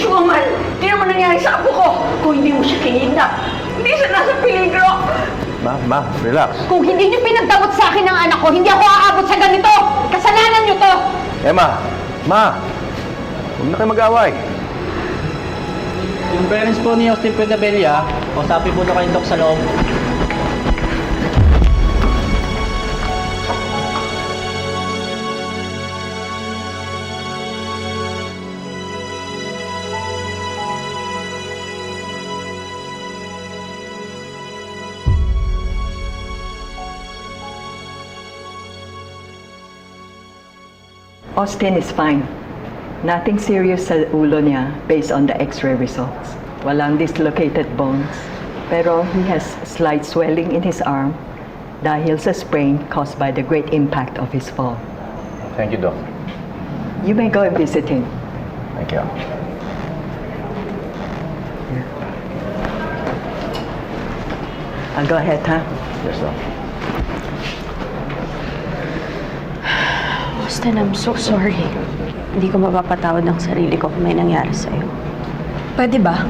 Sumamal! Hindi naman nangyari sa apo ko kung hindi mo siya kinidnap. Hindi siya nasa peligro. Ma, relax. Kung hindi niyo pinagdamot sa akin ng anak ko, hindi ako aabot sa ganito! Kasalanan niyo to! Emma! Ma! Huwag na kayo mag-away. Yung parents po ni Austin Pedabella, usapin po na kayong Dok sa loob. Austin is fine. Nothing serious sa ulo niya based on the x-ray results. Walang dislocated bones. Pero he has slight swelling in his arm dahil sa sprain caused by the great impact of his fall. Thank you, Doc. You may go and visit him. Thank you. I'll go ahead, ha? Yes, Doc. Austin, I'm so sorry. Hindi ko mapapatawad ng sarili ko kung may nangyari sa'yo. Pwede ba?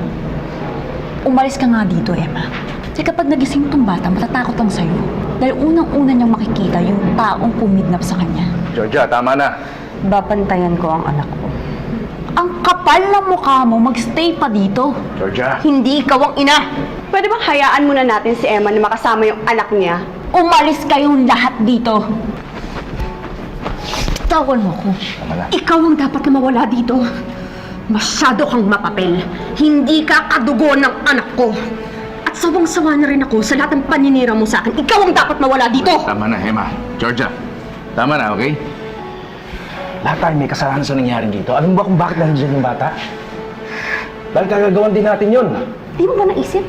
Umalis ka nga dito, Emma. Kasi kapag nagising tong bata, matatakot lang sa'yo. Dahil unang-una niyang makikita yung taong pumidnap sa kanya. Georgia, tama na. Babantayan ko ang anak ko. Ang kapal ng mukha mo, magstay pa dito. Georgia. Hindi ikaw ang ina! Pwede bang hayaan muna natin si Emma na makasama yung anak niya? Umalis kayong lahat dito. Tawal mo ko. Tama na. Ikaw ang dapat na mawala dito. Masyado kang mapapel. Hindi ka kadugo ng anak ko. At sawang-sawa na rin ako sa lahat ng paninira mo sa akin. Ikaw ang dapat mawala dito! Tama na, Emma. Georgia. Tama na, okay? Lahat tayo may kasalanan sa nangyari dito. Alam mo ba kung bakit nandiyan yung bata? Dahil kagagawan din natin yun. Di mo ba naisip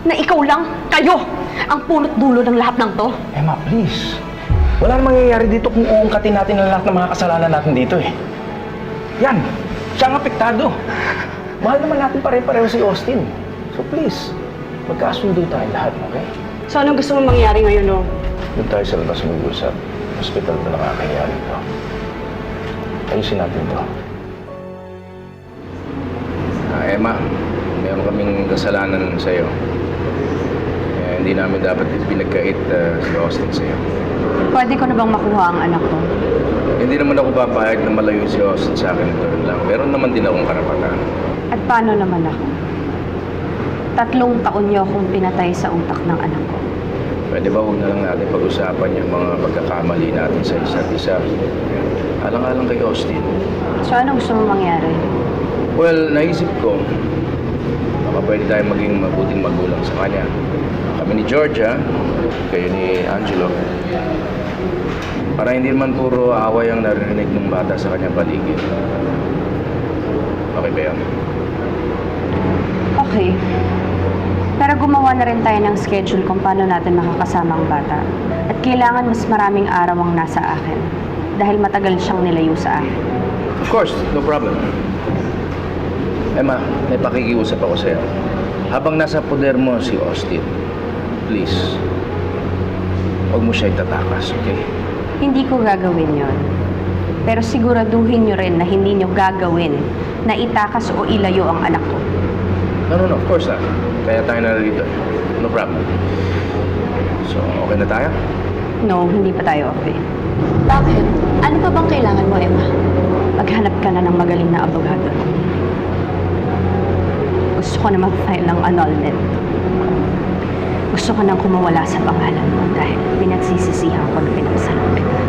na ikaw lang, kayo, ang punot dulo ng lahat ng to? Emma, please. Wala namang mangyayari dito kung uungkatin natin ang lahat ng mga kasalanan natin dito eh. Yan, siya ang apektado. Mahal naman natin pare-pareho si Austin. So please, magkasundo tayo lahat, okay? So anong gusto mong mangyari ngayon, no? Doon tayo sa labas mag-usap. Hospital na nakakayari ito. Ayusin natin ito. Emma, meron kaming kasalanan sa'yo. Hindi namin dapat pinagkait si Austin sa'yo. Pwede ko na bang makuha ang anak ko? Hindi naman ako papayag na malayo si Austin sa akin ito lang. Meron naman din akong karapatan. At paano naman ako? 3 taon niyo akong pinatay sa utak ng anak ko. Pwede ba huwag na lang natin pag-usapan yung mga pagkakamali natin sa isa't isa? Alang-alang kay Austin. So ano gusto mong mangyari? Well, naisip ko, baka pwede tayo maging mabuting magulang sa kanya. Kami ni Georgia, kayo ni Angelo. Para hindi naman puro away ang narinig ng bata sa kanyang paligid. Okay ba yan? Okay. Pero gumawa na rin tayo ng schedule kung paano natin makakasama ang bata. At kailangan mas maraming araw ang nasa akin. Dahil matagal siyang nilayo sa akin. Of course, no problem. Emma, may pakikiusap ako sa'yo. Habang nasa poder mo si Austin, please, huwag mo siya itatakas, okay? Hindi ko gagawin yon. Pero siguraduhin nyo rin na hindi nyo gagawin na itakas o ilayo ang anak ko. No, of course not. Kaya tayo narito. No problem. So, okay na tayo? No, hindi pa tayo okay. Bakit? Ano pa bang kailangan mo, Emma? Maghanap ka na ng magaling na abogado. Gusto ko na mag-file ng annulment. Gusto ko nang kumawala sa pangalan mo dahil pinagsisisihan ko na pinagsalang kita.